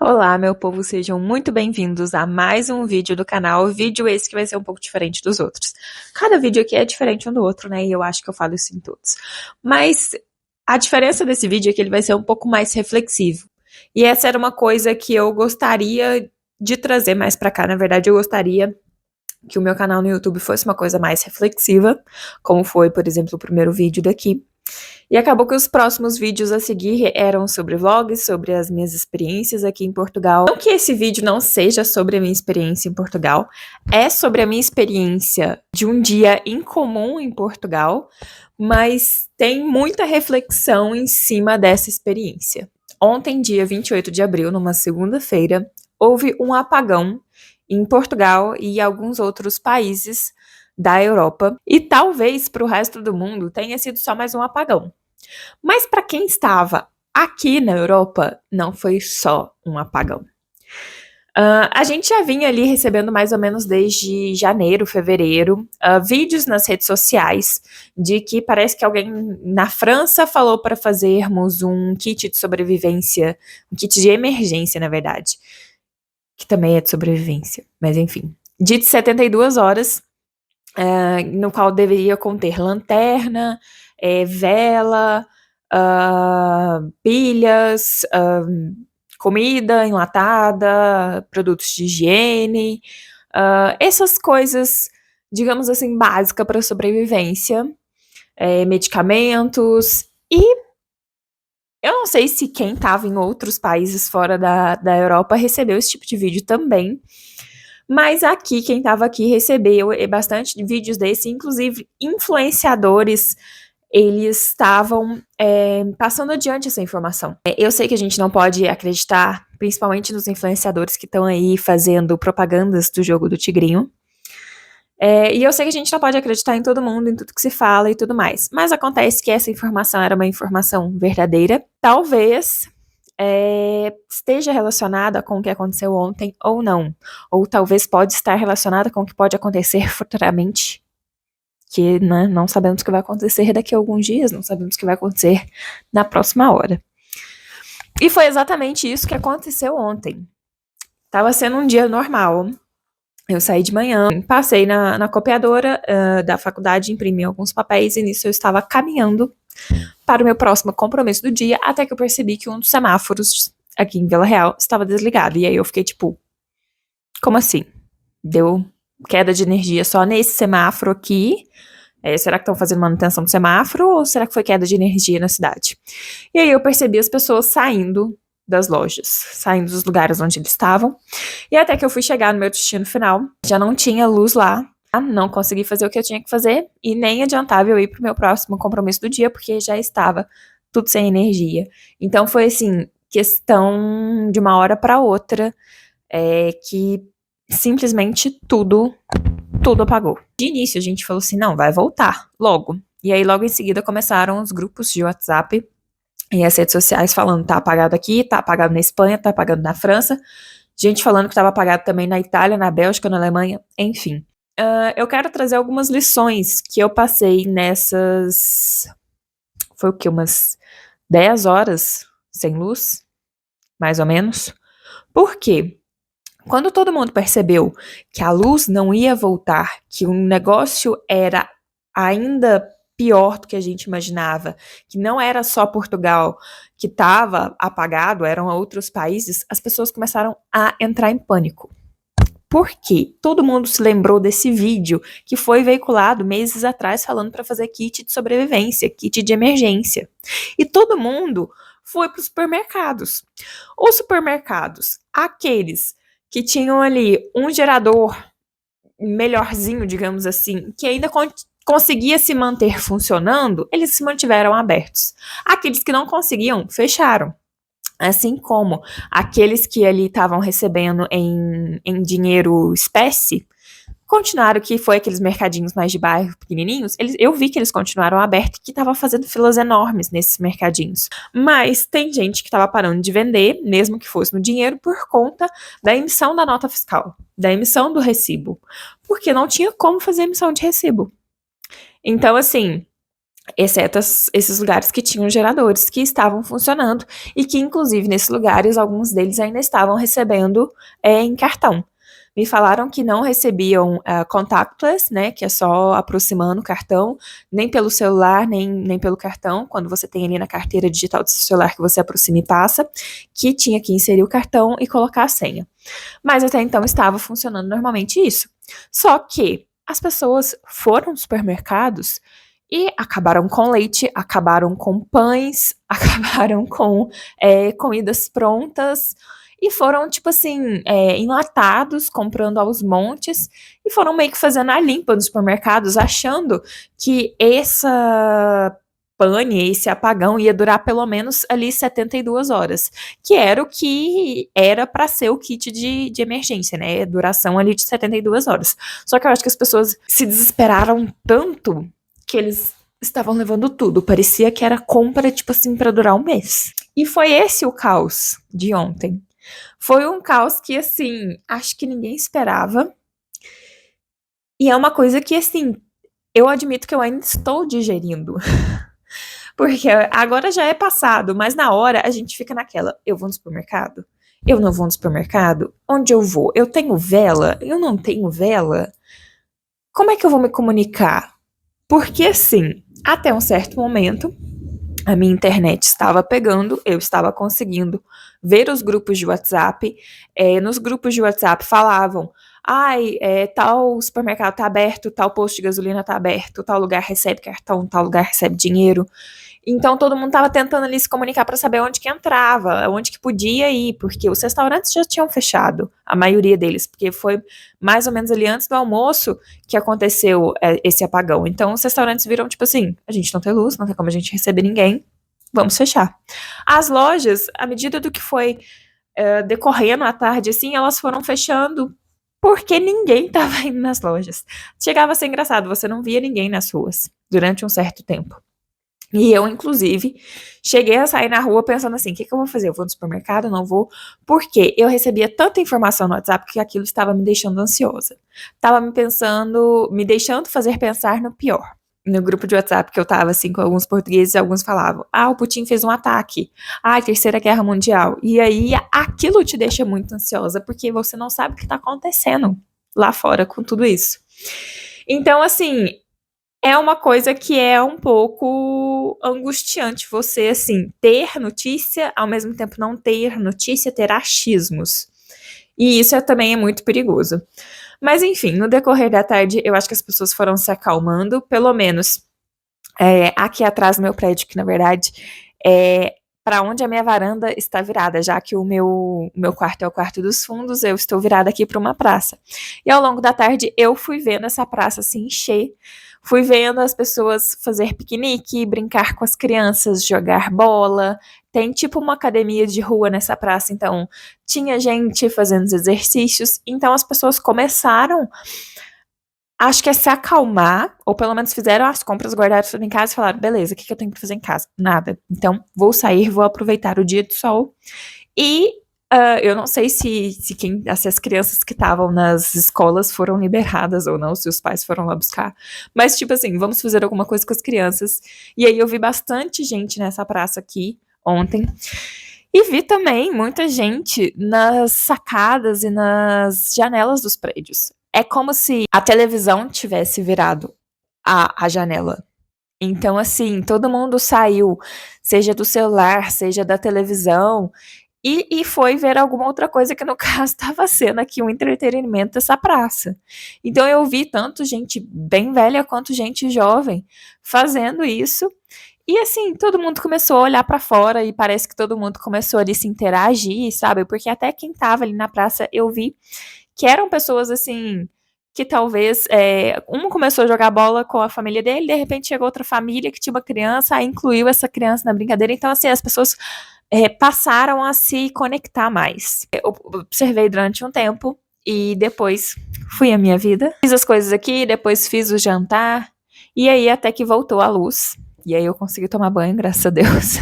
Olá, meu povo, sejam muito bem-vindos a mais um vídeo do canal. Vídeo esse que vai ser um pouco diferente dos outros. Cada vídeo aqui é diferente um do outro, né? E eu acho que eu falo isso em todos. Mas a diferença desse vídeo é que ele vai ser um pouco mais reflexivo. E essa era uma coisa que eu gostaria de trazer mais pra cá. Na verdade, eu gostaria que o meu canal no YouTube fosse uma coisa mais reflexiva, como foi, por exemplo, o primeiro vídeo daqui. E acabou que os próximos vídeos a seguir eram sobre vlogs, sobre as minhas experiências aqui em Portugal. Não que esse vídeo não seja sobre a minha experiência em Portugal, é sobre a minha experiência de um dia incomum em Portugal, mas tem muita reflexão em cima dessa experiência. Ontem, dia 28 de abril, numa segunda-feira, houve um apagão em Portugal e alguns outros países da Europa, e talvez para o resto do mundo tenha sido só mais um apagão. Mas para quem estava aqui na Europa, não foi só um apagão. A gente já vinha ali recebendo mais ou menos desde janeiro, fevereiro, vídeos nas redes sociais de que parece que alguém na França falou para fazermos um kit de sobrevivência, um kit de emergência, na verdade, que também é de sobrevivência, mas enfim, de 72 horas, no qual deveria conter lanterna, vela, pilhas, comida enlatada, produtos de higiene, essas coisas, digamos assim, básicas para sobrevivência, medicamentos. E eu não sei se quem estava em outros países fora da Europa recebeu esse tipo de vídeo também. Mas aqui, quem estava aqui recebeu bastante vídeos desse, inclusive influenciadores, eles estavam passando adiante essa informação. Eu sei que a gente não pode acreditar, principalmente nos influenciadores que estão aí fazendo propagandas do jogo do Tigrinho. E eu sei que a gente não pode acreditar em todo mundo, em tudo que se fala e tudo mais. Mas acontece que essa informação era uma informação verdadeira. Talvez esteja relacionada com o que aconteceu ontem ou não. Ou talvez pode estar relacionada com o que pode acontecer futuramente. Que, né, não sabemos o que vai acontecer daqui a alguns dias, não sabemos o que vai acontecer na próxima hora. E foi exatamente isso que aconteceu ontem. Tava sendo um dia normal. Eu saí de manhã, passei na copiadora da faculdade, imprimi alguns papéis e nisso eu estava caminhando para o meu próximo compromisso do dia, até que eu percebi que um dos semáforos aqui em Vila Real estava desligado. E aí eu fiquei tipo, como assim? Deu queda de energia só nesse semáforo aqui? Será que estão fazendo manutenção do semáforo ou será que foi queda de energia na cidade? E aí eu percebi as pessoas saindo das lojas, saindo dos lugares onde eles estavam. E até que eu fui chegar no meu destino final, já não tinha luz lá, não consegui fazer o que eu tinha que fazer e nem adiantava eu ir pro meu próximo compromisso do dia, porque já estava tudo sem energia. Então foi assim, questão de uma hora para outra, que simplesmente tudo apagou. De início a gente falou assim, não, vai voltar, logo. E aí logo em seguida começaram os grupos de WhatsApp e as redes sociais falando, tá apagado aqui, tá apagado na Espanha, tá apagado na França, gente falando que estava apagado também na Itália, na Bélgica, na Alemanha, enfim. Eu quero trazer algumas lições que eu passei nessas, foi o que, umas 10 horas sem luz, mais ou menos. Por quê? Quando todo mundo percebeu que a luz não ia voltar, que o negócio era ainda pior do que a gente imaginava, que não era só Portugal que estava apagado, eram outros países, as pessoas começaram a entrar em pânico. Por quê? Todo mundo se lembrou desse vídeo que foi veiculado meses atrás falando para fazer kit de sobrevivência, kit de emergência. E todo mundo foi para os supermercados. Os supermercados, aqueles que tinham ali um gerador melhorzinho, digamos assim, que ainda conseguia se manter funcionando, eles se mantiveram abertos. Aqueles que não conseguiam, fecharam. Assim como aqueles que ali estavam recebendo em dinheiro espécie, continuaram, que foi aqueles mercadinhos mais de bairro pequenininhos, eu vi que eles continuaram abertos, que estavam fazendo filas enormes nesses mercadinhos. Mas tem gente que estava parando de vender, mesmo que fosse no dinheiro, por conta da emissão da nota fiscal, da emissão do recibo, porque não tinha como fazer emissão de recibo. Então, assim, exceto esses lugares que tinham geradores que estavam funcionando e que, inclusive, nesses lugares, alguns deles ainda estavam recebendo em cartão. Me falaram que não recebiam contactless, né, que é só aproximando o cartão, nem pelo celular, nem pelo cartão, quando você tem ali na carteira digital do seu celular que você aproxima e passa, que tinha que inserir o cartão e colocar a senha. Mas até então estava funcionando normalmente isso. Só que as pessoas foram aos supermercados e acabaram com leite, acabaram com pães, acabaram com comidas prontas e foram, tipo assim, enlatados, comprando aos montes e foram meio que fazendo a limpa nos supermercados, achando que essa pane, esse apagão ia durar pelo menos ali 72 horas, que era o que era para ser o kit de emergência, né? Duração ali de 72 horas. Só que eu acho que as pessoas se desesperaram tanto que eles estavam levando tudo. Parecia que era compra, tipo assim, para durar um mês. E foi esse o caos de ontem. Foi um caos que, assim, acho que ninguém esperava. E é uma coisa que, assim, eu admito que eu ainda estou digerindo. Porque agora já é passado, mas na hora a gente fica naquela: eu vou no supermercado? Eu não vou no supermercado? Onde eu vou? Eu tenho vela? Eu não tenho vela? Como é que eu vou me comunicar? Porque assim, até um certo momento, a minha internet estava pegando, eu estava conseguindo ver os grupos de WhatsApp. Nos grupos de WhatsApp falavam: ai, tal supermercado tá aberto, tal posto de gasolina tá aberto, tal lugar recebe cartão, tal lugar recebe dinheiro. Então todo mundo estava tentando ali se comunicar para saber onde que entrava, onde que podia ir, porque os restaurantes já tinham fechado, a maioria deles, porque foi mais ou menos ali antes do almoço que aconteceu esse apagão. Então os restaurantes viram tipo assim: a gente não tem luz, não tem como a gente receber ninguém, vamos fechar. As lojas, à medida do que foi decorrendo à tarde, assim, elas foram fechando porque ninguém estava indo nas lojas. Chegava a ser engraçado, você não via ninguém nas ruas durante um certo tempo. E eu, inclusive, cheguei a sair na rua pensando assim: o que eu vou fazer? Eu vou no supermercado? Não vou? Porque eu recebia tanta informação no WhatsApp que aquilo estava me deixando ansiosa. Estava me deixando fazer pensar no pior. No grupo de WhatsApp que eu tava, assim, com alguns portugueses, alguns falavam: o Putin fez um ataque. Terceira Guerra Mundial. E aí, aquilo te deixa muito ansiosa, porque você não sabe o que tá acontecendo lá fora com tudo isso. Então, assim, é uma coisa que é um pouco angustiante você, assim, ter notícia, ao mesmo tempo não ter notícia, ter achismos. E isso também é muito perigoso. Mas, enfim, no decorrer da tarde, eu acho que as pessoas foram se acalmando, pelo menos aqui atrás do meu prédio, que na verdade é para onde a minha varanda está virada, já que o meu quarto é o quarto dos fundos, eu estou virada aqui para uma praça. E ao longo da tarde eu fui vendo essa praça se encher, fui vendo as pessoas fazer piquenique, brincar com as crianças, jogar bola. Tem tipo uma academia de rua nessa praça, então tinha gente fazendo os exercícios. Então as pessoas começaram, acho que se acalmar, ou pelo menos fizeram as compras, guardaram tudo em casa e falaram: beleza, o que eu tenho pra fazer em casa? Nada. Então vou sair, vou aproveitar o dia de sol. E eu não sei se as crianças que estavam nas escolas foram liberadas ou não, se os pais foram lá buscar. Mas, tipo assim, vamos fazer alguma coisa com as crianças. E aí eu vi bastante gente nessa praça aqui ontem. E vi também muita gente nas sacadas e nas janelas dos prédios. É como se a televisão tivesse virado a janela. Então, assim, todo mundo saiu, seja do celular, seja da televisão, e foi ver alguma outra coisa que, no caso, estava sendo aqui um entretenimento dessa praça. Então, eu vi tanto gente bem velha quanto gente jovem fazendo isso. E, assim, todo mundo começou a olhar para fora e parece que todo mundo começou ali a se interagir, sabe? Porque até quem tava ali na praça, eu vi que eram pessoas, assim, que talvez um começou a jogar bola com a família dele, de repente chegou outra família que tinha uma criança, aí incluiu essa criança na brincadeira. Então, assim, as pessoas passaram a se conectar mais. Eu observei durante um tempo e depois fui a minha vida. Fiz as coisas aqui, depois fiz o jantar e aí até que voltou a luz. E aí eu consegui tomar banho, graças a Deus.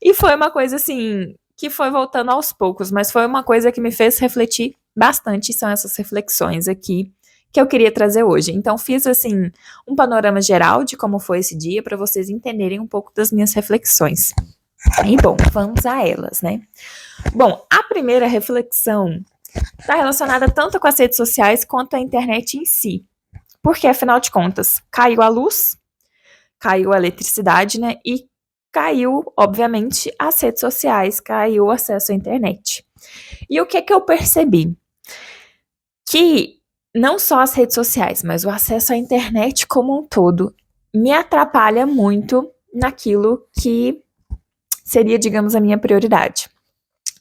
E foi uma coisa assim que foi voltando aos poucos, mas foi uma coisa que me fez refletir bastante. São essas reflexões aqui que eu queria trazer hoje. Então, fiz, assim, um panorama geral de como foi esse dia, para vocês entenderem um pouco das minhas reflexões. E, bom, vamos a elas, né? Bom, a primeira reflexão está relacionada tanto com as redes sociais quanto à internet em si. Porque, afinal de contas, caiu a luz, caiu a eletricidade, né? E caiu, obviamente, as redes sociais, caiu o acesso à internet. E o que eu percebi? Que não só as redes sociais, mas o acesso à internet como um todo me atrapalha muito naquilo que seria, digamos, a minha prioridade.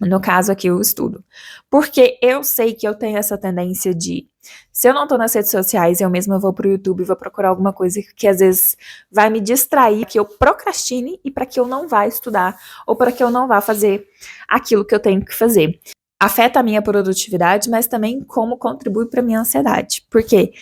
No caso aqui, o estudo. Porque eu sei que eu tenho essa tendência de, se eu não tô nas redes sociais, eu mesma vou pro YouTube e vou procurar alguma coisa que às vezes vai me distrair, que eu procrastine e para que eu não vá estudar ou para que eu não vá fazer aquilo que eu tenho que fazer. Afeta a minha produtividade, mas também como contribui para minha ansiedade. Porque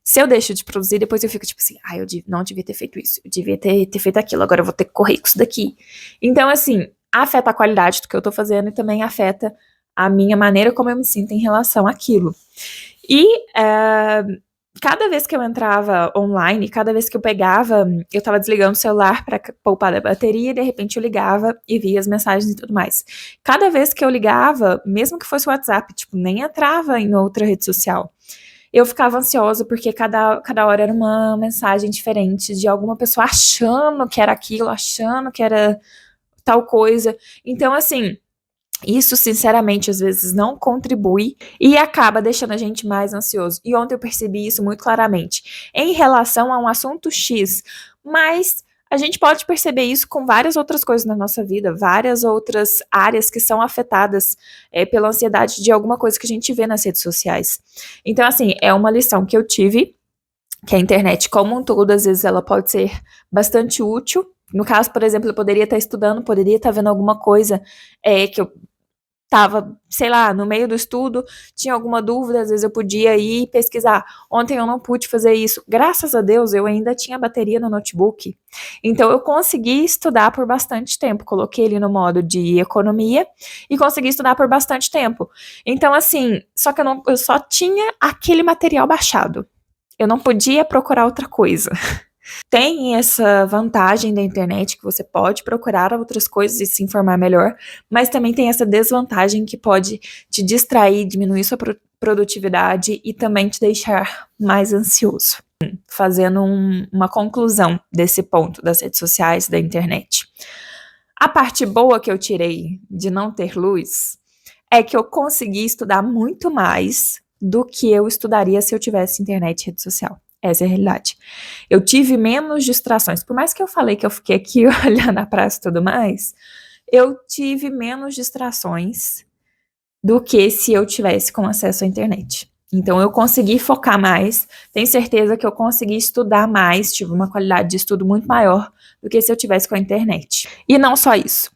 se eu deixo de produzir, depois eu fico tipo assim, eu não devia ter feito isso, eu devia ter feito aquilo, agora eu vou ter que correr com isso daqui. Então, assim, afeta a qualidade do que eu tô fazendo e também afeta a minha maneira como eu me sinto em relação àquilo. E cada vez que eu entrava online, cada vez que eu tava desligando o celular para poupar da bateria e de repente eu ligava e via as mensagens e tudo mais. Cada vez que eu ligava, mesmo que fosse o WhatsApp, tipo, nem entrava em outra rede social. Eu ficava ansiosa porque cada hora era uma mensagem diferente de alguma pessoa achando que era aquilo, achando que era tal coisa. Então, assim, isso, sinceramente, às vezes não contribui e acaba deixando a gente mais ansioso. E ontem eu percebi isso muito claramente em relação a um assunto X, mas a gente pode perceber isso com várias outras coisas na nossa vida, várias outras áreas que são afetadas pela ansiedade de alguma coisa que a gente vê nas redes sociais. Então, assim, é uma lição que eu tive, que a internet, como um todo, às vezes ela pode ser bastante útil. No caso, por exemplo, eu poderia estar estudando, poderia estar vendo alguma coisa que eu tava, sei lá, no meio do estudo, tinha alguma dúvida, às vezes eu podia ir pesquisar. Ontem eu não pude fazer isso. Graças a Deus, eu ainda tinha bateria no notebook. Então eu consegui estudar por bastante tempo. Coloquei ele no modo de economia e consegui estudar por bastante tempo. Então, assim, só que eu só tinha aquele material baixado. Eu não podia procurar outra coisa. Tem essa vantagem da internet que você pode procurar outras coisas e se informar melhor, mas também tem essa desvantagem que pode te distrair, diminuir sua produtividade e também te deixar mais ansioso. Fazendo uma conclusão desse ponto das redes sociais, da internet. A parte boa que eu tirei de não ter luz é que eu consegui estudar muito mais do que eu estudaria se eu tivesse internet e rede social. Essa é a realidade. Eu tive menos distrações. Por mais que eu falei que eu fiquei aqui olhando a praça e tudo mais, eu tive menos distrações do que se eu tivesse com acesso à internet. Então, eu consegui focar mais. Tenho certeza que eu consegui estudar mais. Tive uma qualidade de estudo muito maior do que se eu tivesse com a internet. E não só isso.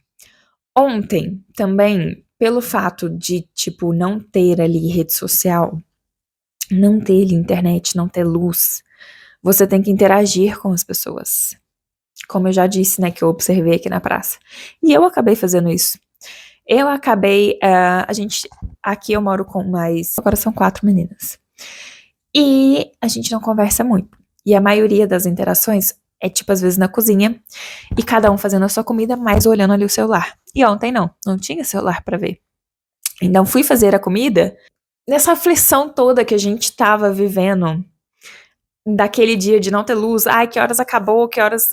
Ontem, também, pelo fato de, não ter ali rede social, não ter ali internet, não ter luz, você tem que interagir com as pessoas. Como eu já disse, né, que eu observei aqui na praça. E eu acabei fazendo isso. Eu acabei, aqui eu moro com agora são 4 meninas. E a gente não conversa muito. E a maioria das interações é às vezes na cozinha, e cada um fazendo a sua comida, mas olhando ali o celular. E ontem não tinha celular pra ver. Então fui fazer a comida, nessa aflição toda que a gente tava vivendo, daquele dia de não ter luz, que horas acabou, que horas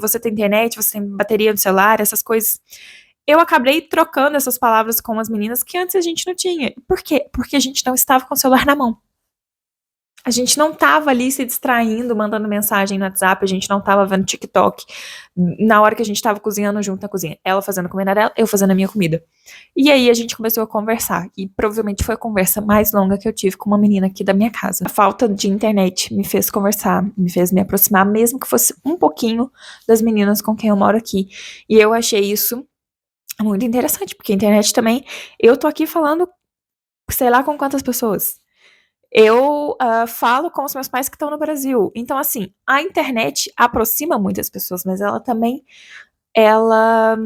você tem internet, você tem bateria no celular, essas coisas. Eu acabei trocando essas palavras com as meninas que antes a gente não tinha. Por quê? Porque a gente não estava com o celular na mão. A gente não tava ali se distraindo, mandando mensagem no WhatsApp, a gente não tava vendo TikTok na hora que a gente tava cozinhando junto na cozinha. Ela fazendo a comida dela, eu fazendo a minha comida. E aí a gente começou a conversar. E provavelmente foi a conversa mais longa que eu tive com uma menina aqui da minha casa. A falta de internet me fez conversar, me fez me aproximar, mesmo que fosse um pouquinho das meninas com quem eu moro aqui. E eu achei isso muito interessante, porque a internet também, eu tô aqui falando, sei lá com quantas pessoas. Eu falo com os meus pais que estão no Brasil. Então, assim, a internet aproxima muitas pessoas, mas ela também, ela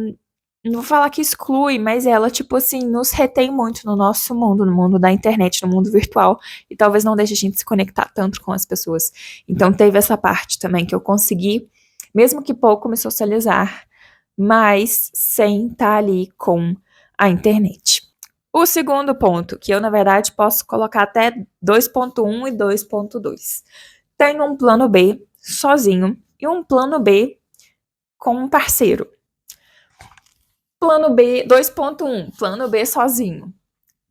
não vou falar que exclui, mas ela, tipo assim, nos retém muito no nosso mundo, no mundo da internet, no mundo virtual, e talvez não deixe a gente se conectar tanto com as pessoas. Então teve essa parte também que eu consegui, mesmo que pouco, me socializar, mas sem estar ali com a internet. O segundo ponto, que eu, na verdade, posso colocar até 2.1 e 2.2. Tenho um plano B sozinho e um plano B com um parceiro. Plano B 2.1, plano B sozinho.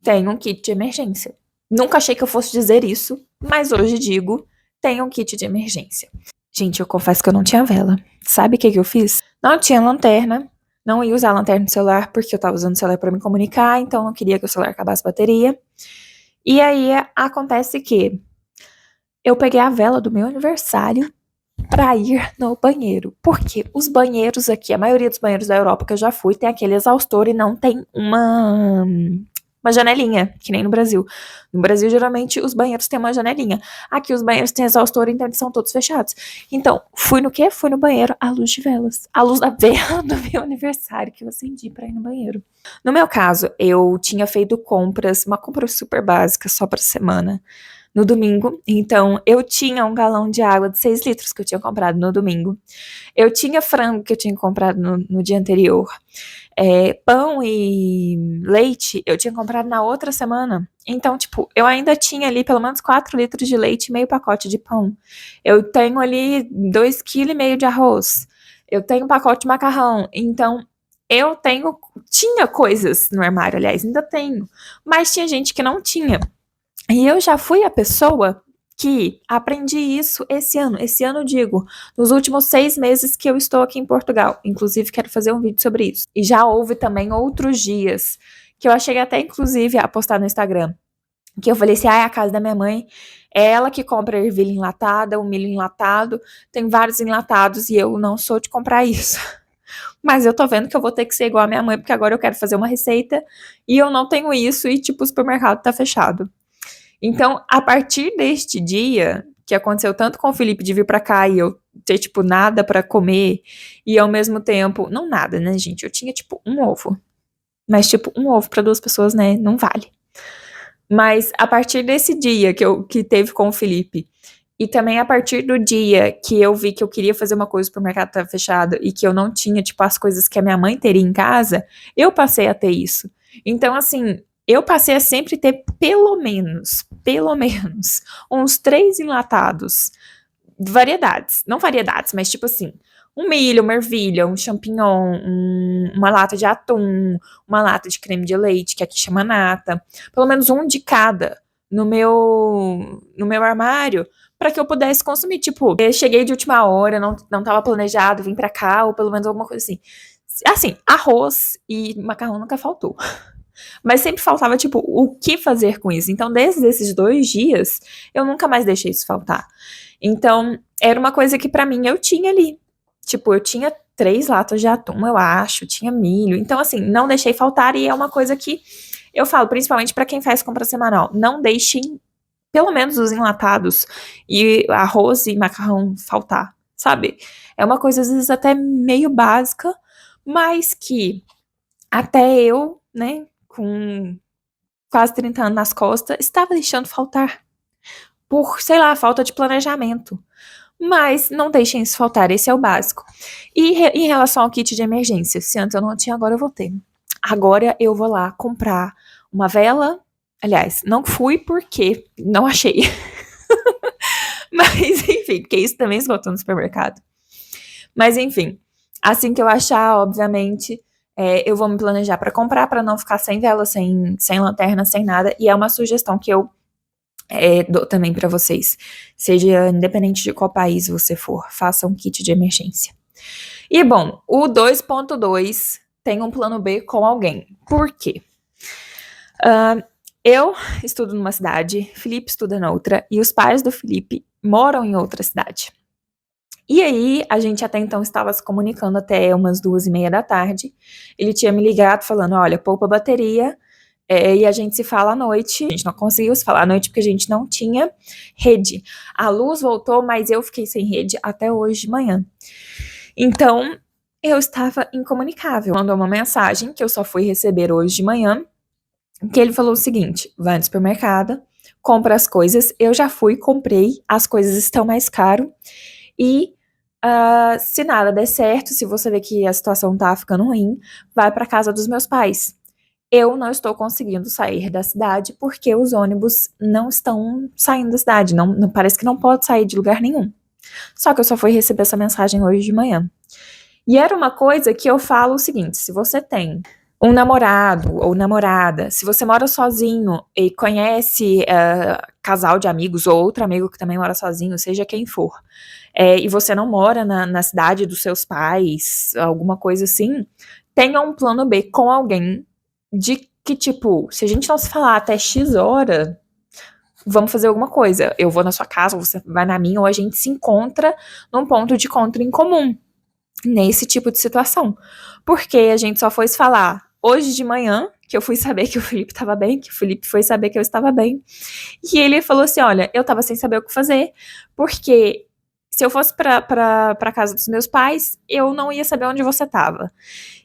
Tenho um kit de emergência. Nunca achei que eu fosse dizer isso, mas hoje digo, tenho um kit de emergência. Gente, eu confesso que eu não tinha vela. Sabe o que eu fiz? Não tinha lanterna, não ia usar a lanterna do celular porque eu tava usando o celular para me comunicar, então não queria que o celular acabasse a bateria. E aí acontece que eu peguei a vela do meu aniversário para ir no banheiro. Porque os banheiros aqui, a maioria dos banheiros da Europa que eu já fui, tem aquele exaustor e não tem uma janelinha, que nem no Brasil. No Brasil, geralmente, os banheiros têm uma janelinha. Aqui, os banheiros têm exaustor, então eles são todos fechados. Então, fui no quê? Fui no banheiro à luz de velas. À luz da vela do meu aniversário, que eu acendi pra ir no banheiro. No meu caso, eu tinha feito compras, uma compra super básica, só pra semana, no domingo. Então, eu tinha um galão de água de 6 litros que eu tinha comprado no domingo. Eu tinha frango que eu tinha comprado no dia anterior. Pão e leite eu tinha comprado na outra semana. Então, tipo, eu ainda tinha ali pelo menos 4 litros de leite e meio pacote de pão. Eu tenho ali 2,5 kg de arroz. Eu tenho um pacote de macarrão. Então, tinha coisas no armário, aliás, ainda tenho. Mas tinha gente que não tinha. E eu já fui a pessoa que aprendi isso esse ano. Esse ano, digo, nos últimos 6 meses que eu estou aqui em Portugal. Inclusive, quero fazer um vídeo sobre isso. E já houve também outros dias que eu achei até, inclusive, a postar no Instagram. Que eu falei assim, é a casa da minha mãe, é ela que compra a ervilha enlatada, o milho enlatado, tem vários enlatados e eu não sou de comprar isso. Mas eu tô vendo que eu vou ter que ser igual a minha mãe, porque agora eu quero fazer uma receita e eu não tenho isso e, tipo, o supermercado tá fechado. Então, a partir deste dia, que aconteceu tanto com o Felipe de vir pra cá e eu ter, tipo, nada pra comer, e ao mesmo tempo, não nada, né, gente? Eu tinha, tipo, um ovo. Mas, tipo, um ovo pra 2 pessoas, né, não vale. Mas a partir desse dia que teve com o Felipe, e também a partir do dia que eu vi que eu queria fazer uma coisa, o supermercado estava fechado e que eu não tinha, tipo, as coisas que a minha mãe teria em casa, eu passei a ter isso. Então, assim, eu passei a sempre ter pelo menos, uns 3 enlatados. Variedades. Não variedades, mas tipo assim, um milho, uma ervilha, um champignon, uma lata de atum, uma lata de creme de leite, que aqui chama nata. Pelo menos um de cada no meu armário, para que eu pudesse consumir. Tipo, eu cheguei de última hora, não tava planejado, vim pra cá, ou pelo menos alguma coisa assim. Assim, arroz e macarrão nunca faltou. Mas sempre faltava, tipo, o que fazer com isso. Então, desde esses 2 dias, eu nunca mais deixei isso faltar. Então, era uma coisa que pra mim eu tinha ali. Tipo, eu tinha 3 latas de atum, eu acho, tinha milho. Então, assim, não deixei faltar e é uma coisa que eu falo, principalmente pra quem faz compra semanal, não deixem, pelo menos os enlatados e arroz e macarrão faltar, sabe? É uma coisa, às vezes, até meio básica, mas que até eu, né, com quase 30 anos nas costas, estava deixando faltar. Por, sei lá, falta de planejamento. Mas não deixem isso faltar, esse é o básico. E em relação ao kit de emergência, se antes eu não tinha, agora eu vou ter. Agora eu vou lá comprar uma vela. Aliás, não fui porque não achei. Mas enfim, porque isso também esgotou no supermercado. Mas enfim, assim que eu achar, obviamente, eu vou me planejar para comprar, para não ficar sem vela, sem lanterna, sem nada. E é uma sugestão que eu dou também para vocês. Seja independente de qual país você for, faça um kit de emergência. E bom, o 2.2 tem um plano B com alguém. Por quê? Eu estudo numa cidade, Felipe estuda na outra, e os pais do Felipe moram em outra cidade. E aí, a gente até então estava se comunicando até umas 2:30 da tarde. Ele tinha me ligado falando, olha, poupa a bateria, e a gente se fala à noite. A gente não conseguiu se falar à noite porque a gente não tinha rede. A luz voltou, mas eu fiquei sem rede até hoje de manhã. Então, eu estava incomunicável. Mandou uma mensagem que eu só fui receber hoje de manhã, que ele falou o seguinte: vai no supermercado, compra as coisas. Eu já fui, comprei, as coisas estão mais caro. E se nada der certo, se você vê que a situação tá ficando ruim, vai para casa dos meus pais. Eu não estou conseguindo sair da cidade porque os ônibus não estão saindo da cidade. Não, parece que não pode sair de lugar nenhum. Só que eu só fui receber essa mensagem hoje de manhã. E era uma coisa que eu falo o seguinte: se você tem um namorado ou namorada, se você mora sozinho e conhece casal de amigos ou outro amigo que também mora sozinho, seja quem for, e você não mora na cidade dos seus pais, alguma coisa assim, tenha um plano B com alguém de que, tipo, se a gente não se falar até X hora, vamos fazer alguma coisa. Eu vou na sua casa, você vai na minha, ou a gente se encontra num ponto de encontro em comum nesse tipo de situação. Porque a gente só foi se falar hoje de manhã, que eu fui saber que o Felipe estava bem, que o Felipe foi saber que eu estava bem. E ele falou assim: olha, eu tava sem saber o que fazer, porque se eu fosse pra casa dos meus pais, eu não ia saber onde você tava.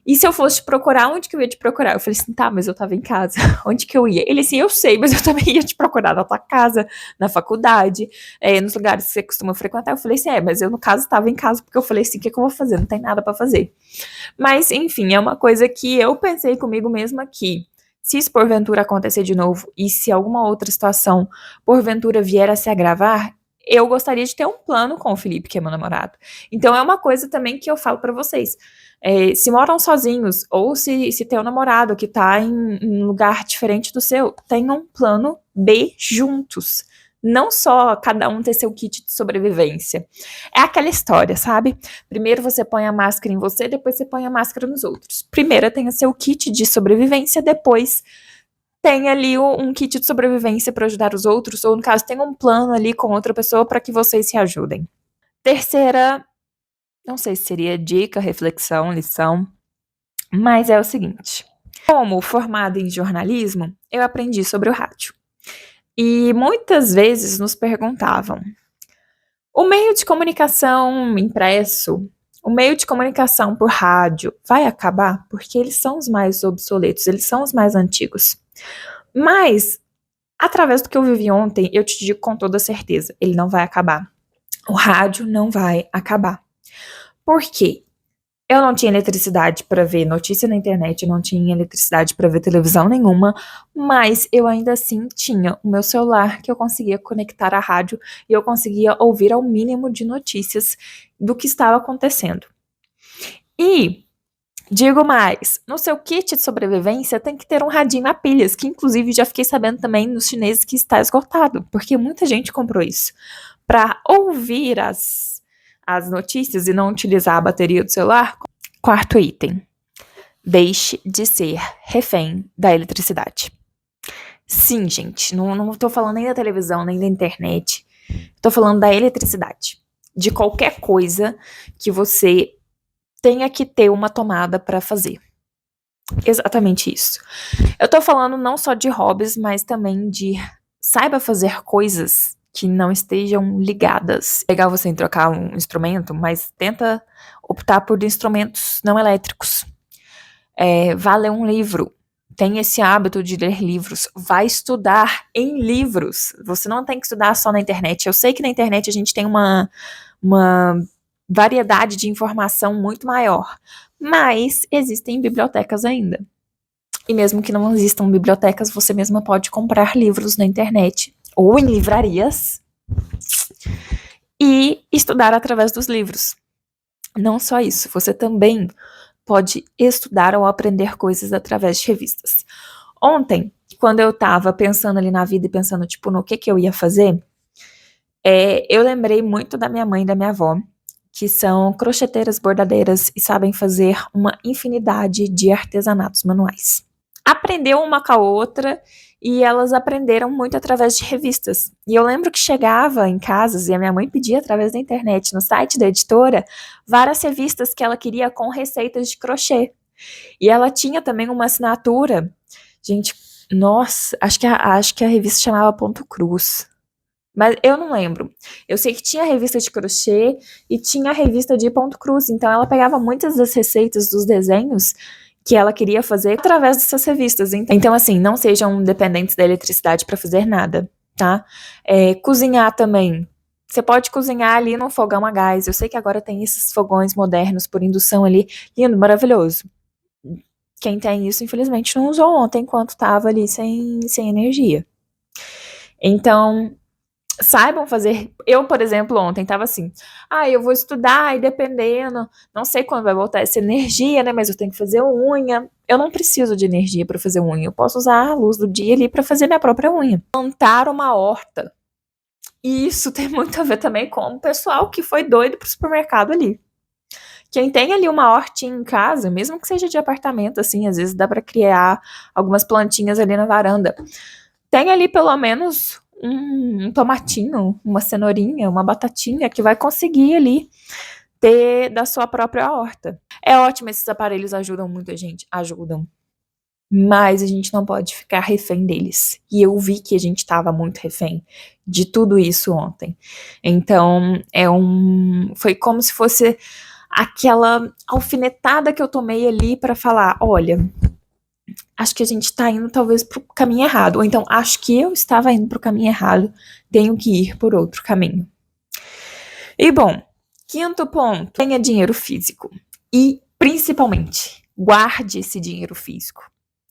E se eu fosse te procurar, onde que eu ia te procurar? Eu falei assim: tá, mas eu tava em casa. Onde que eu ia? Ele assim: eu sei, mas eu também ia te procurar na tua casa, na faculdade, nos lugares que você costuma frequentar. Eu falei assim: mas eu no caso tava em casa, porque eu falei assim: o que eu vou fazer? Não tem nada pra fazer. Mas, enfim, é uma coisa que eu pensei comigo mesma que, se isso porventura acontecer de novo, e se alguma outra situação porventura vier a se agravar, eu gostaria de ter um plano com o Felipe, que é meu namorado. Então é uma coisa também que eu falo pra vocês. Se moram sozinhos, ou se tem um namorado que tá em lugar diferente do seu, tenham um plano B juntos. Não só cada um ter seu kit de sobrevivência. É aquela história, sabe? Primeiro você põe a máscara em você, depois você põe a máscara nos outros. Primeiro tenha seu kit de sobrevivência, depois tem ali um kit de sobrevivência para ajudar os outros, ou no caso, tem um plano ali com outra pessoa para que vocês se ajudem. Terceira, não sei se seria dica, reflexão, lição, mas é o seguinte: como formada em jornalismo, eu aprendi sobre o rádio. E muitas vezes nos perguntavam: o meio de comunicação impresso, o meio de comunicação por rádio vai acabar? Porque eles são os mais obsoletos, eles são os mais antigos. Mas, através do que eu vivi ontem, eu te digo com toda certeza, ele não vai acabar. O rádio não vai acabar. Por quê? Eu não tinha eletricidade para ver notícia na internet, eu não tinha eletricidade para ver televisão nenhuma, mas eu ainda assim tinha o meu celular que eu conseguia conectar à rádio e eu conseguia ouvir ao mínimo de notícias do que estava acontecendo. E digo mais, no seu kit de sobrevivência tem que ter um radinho a pilhas, que inclusive já fiquei sabendo também nos chineses que está esgotado, porque muita gente comprou isso para ouvir as notícias e não utilizar a bateria do celular. Quarto item: deixe de ser refém da eletricidade. Sim, gente, não tô falando nem da televisão, nem da internet. Tô falando da eletricidade. De qualquer coisa que você tenha que ter uma tomada para fazer. Exatamente isso. Eu tô falando não só de hobbies, mas também de saiba fazer coisas que não estejam ligadas. É legal você trocar um instrumento, mas tenta optar por instrumentos não elétricos. Vá ler um livro. Tem esse hábito de ler livros. Vai estudar em livros. Você não tem que estudar só na internet. Eu sei que na internet a gente tem uma variedade de informação muito maior, mas existem bibliotecas ainda. E mesmo que não existam bibliotecas, você mesma pode comprar livros na internet ou em livrarias e estudar através dos livros. Não só isso, você também pode estudar ou aprender coisas através de revistas. Ontem, quando eu tava pensando ali na vida e pensando, tipo, no que eu ia fazer, eu lembrei muito da minha mãe e da minha avó, que são crocheteiras, bordadeiras e sabem fazer uma infinidade de artesanatos manuais. Aprendeu uma com a outra e elas aprenderam muito através de revistas. E eu lembro que chegava em casas e a minha mãe pedia através da internet, no site da editora, várias revistas que ela queria com receitas de crochê. E ela tinha também uma assinatura, gente, nossa, acho que a revista chamava Ponto Cruz. Mas eu não lembro. Eu sei que tinha a revista de crochê e tinha a revista de ponto cruz. Então ela pegava muitas das receitas dos desenhos que ela queria fazer através dessas revistas. Então, assim, não sejam dependentes da eletricidade para fazer nada, tá? Cozinhar também. Você pode cozinhar ali no fogão a gás. Eu sei que agora tem esses fogões modernos por indução ali. Lindo, maravilhoso. Quem tem isso, infelizmente, não usou ontem enquanto estava ali sem energia. Então, saibam fazer. Eu, por exemplo, ontem estava assim: eu vou estudar e dependendo, não sei quando vai voltar essa energia, né? Mas eu tenho que fazer unha. Eu não preciso de energia para fazer unha. Eu posso usar a luz do dia ali para fazer minha própria unha. Plantar uma horta. E isso tem muito a ver também com o pessoal que foi doido pro supermercado ali. Quem tem ali uma hortinha em casa, mesmo que seja de apartamento, assim, às vezes dá para criar algumas plantinhas ali na varanda. Tem ali pelo menos um tomatinho, uma cenourinha, uma batatinha que vai conseguir ali ter da sua própria horta. É ótimo, esses aparelhos ajudam muito a gente, ajudam. Mas a gente não pode ficar refém deles. E eu vi que a gente estava muito refém de tudo isso ontem. Então, foi como se fosse aquela alfinetada que eu tomei ali para falar, olha, acho que a gente tá indo talvez pro caminho errado. Ou então, acho que eu estava indo pro caminho errado, tenho que ir por outro caminho. E bom, quinto ponto, tenha dinheiro físico. E, principalmente, guarde esse dinheiro físico.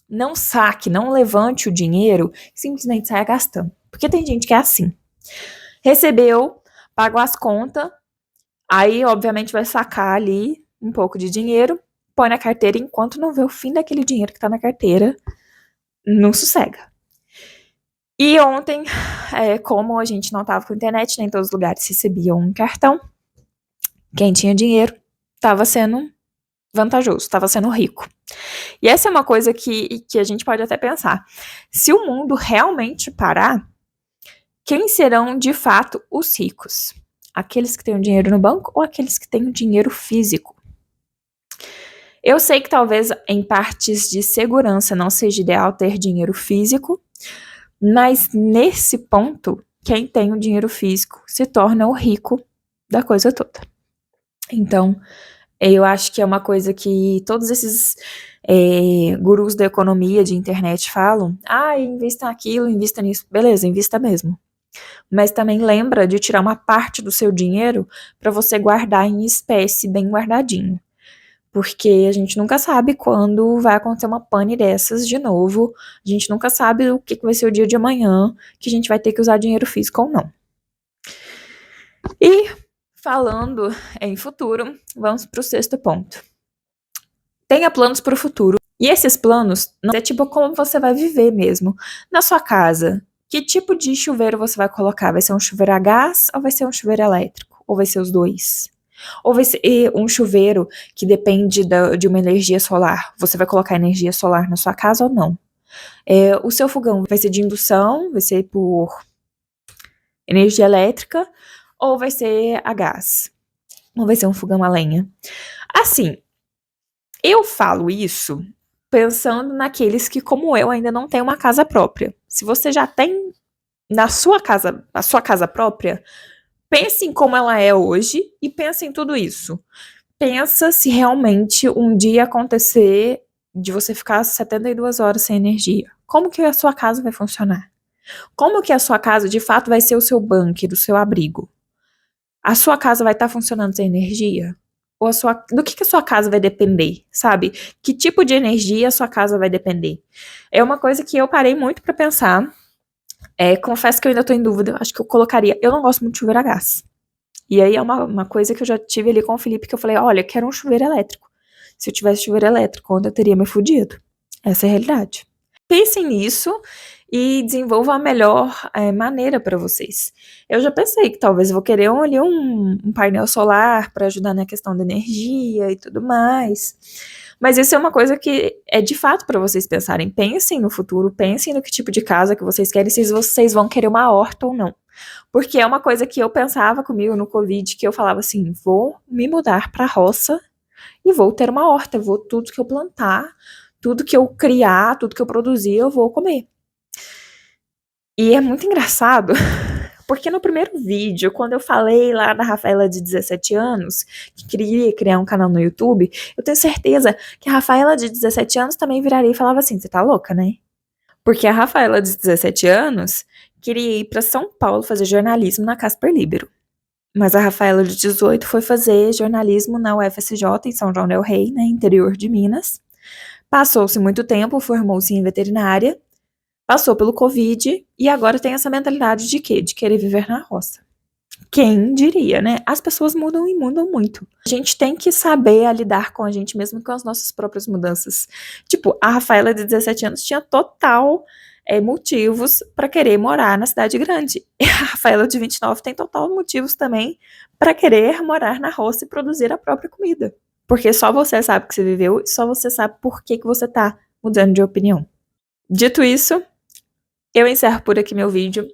Não saque, não levante o dinheiro e simplesmente saia gastando. Porque tem gente que é assim. Recebeu, pagou as contas, aí, obviamente, vai sacar ali um pouco de dinheiro, põe na carteira, enquanto não vê o fim daquele dinheiro que tá na carteira, não sossega. E ontem, como a gente não tava com internet, nem todos os lugares recebiam um cartão, quem tinha dinheiro tava sendo vantajoso, tava sendo rico. E essa é uma coisa que a gente pode até pensar. Se o mundo realmente parar, quem serão de fato os ricos? Aqueles que têm o dinheiro no banco ou aqueles que têm o dinheiro físico? Eu sei que talvez em partes de segurança não seja ideal ter dinheiro físico, mas nesse ponto, quem tem o dinheiro físico se torna o rico da coisa toda. Então, eu acho que é uma coisa que todos esses gurus da economia de internet falam. Invista naquilo, invista nisso. Beleza, invista mesmo. Mas também lembra de tirar uma parte do seu dinheiro para você guardar em espécie bem guardadinho. Porque a gente nunca sabe quando vai acontecer uma pane dessas de novo. A gente nunca sabe o que vai ser o dia de amanhã, que a gente vai ter que usar dinheiro físico ou não. E falando em futuro, vamos para o sexto ponto. Tenha planos para o futuro. E esses planos não é tipo como você vai viver mesmo. Na sua casa, que tipo de chuveiro você vai colocar? Vai ser um chuveiro a gás ou vai ser um chuveiro elétrico? Ou vai ser os dois? Ou vai ser um chuveiro que depende de uma energia solar? Você vai colocar energia solar na sua casa ou não? O seu fogão vai ser de indução? Vai ser por energia elétrica? Ou vai ser a gás? Ou vai ser um fogão a lenha? Assim, eu falo isso pensando naqueles que, como eu, ainda não têm uma casa própria. Se você já tem a sua casa própria, pense em como ela é hoje e pense em tudo isso. Pensa se realmente um dia acontecer de você ficar 72 horas sem energia. Como que a sua casa vai funcionar? Como que a sua casa, de fato, vai ser o seu bunker, o seu abrigo? A sua casa vai estar funcionando sem energia? Ou do que a sua casa vai depender, sabe? Que tipo de energia a sua casa vai depender? É uma coisa que eu parei muito para pensar. Confesso que eu ainda tô em dúvida. Acho que eu colocaria. Eu não gosto muito de chuveiro a gás. E aí é uma coisa que eu já tive ali com o Felipe, que eu falei, olha, eu quero um chuveiro elétrico. Se eu tivesse chuveiro elétrico, onde eu teria me fudido. Essa é a realidade. Pensem nisso e desenvolvam a melhor maneira para vocês. Eu já pensei que talvez eu vou querer um painel solar para ajudar na questão da energia e tudo mais. Mas isso é uma coisa que é de fato para vocês pensarem. Pensem no futuro, pensem no que tipo de casa que vocês querem, se vocês vão querer uma horta ou não. Porque é uma coisa que eu pensava comigo no Covid, que eu falava assim, vou me mudar para a roça e vou ter uma horta, tudo que eu plantar, tudo que eu criar, tudo que eu produzir, eu vou comer. E é muito engraçado, Porque no primeiro vídeo, quando eu falei lá da Rafaela de 17 anos, que queria criar um canal no YouTube, eu tenho certeza que a Rafaela de 17 anos também viraria e falava assim: você tá louca, né? Porque a Rafaela de 17 anos queria ir para São Paulo fazer jornalismo na Casper Libero. Mas a Rafaela de 18 foi fazer jornalismo na UFSJ, em São João del Rei, né, interior de Minas. Passou-se muito tempo, formou-se em veterinária, passou pelo Covid e agora tem essa mentalidade de quê? De querer viver na roça. Quem diria, né? As pessoas mudam e mudam muito. A gente tem que saber lidar com a gente mesmo, com as nossas próprias mudanças. Tipo, a Rafaela de 17 anos tinha total motivos para querer morar na cidade grande. E a Rafaela de 29 tem total motivos também para querer morar na roça e produzir a própria comida. Porque só você sabe que você viveu e só você sabe por que você tá mudando de opinião. Dito isso, eu encerro por aqui meu vídeo.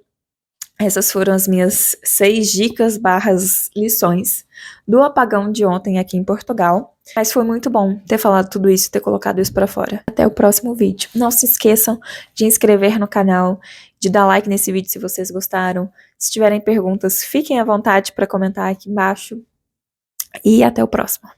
Essas foram as minhas 6 dicas barras lições do apagão de ontem aqui em Portugal. Mas foi muito bom ter falado tudo isso e ter colocado isso pra fora. Até o próximo vídeo. Não se esqueçam de inscrever no canal, de dar like nesse vídeo se vocês gostaram. Se tiverem perguntas, fiquem à vontade para comentar aqui embaixo. E até o próximo.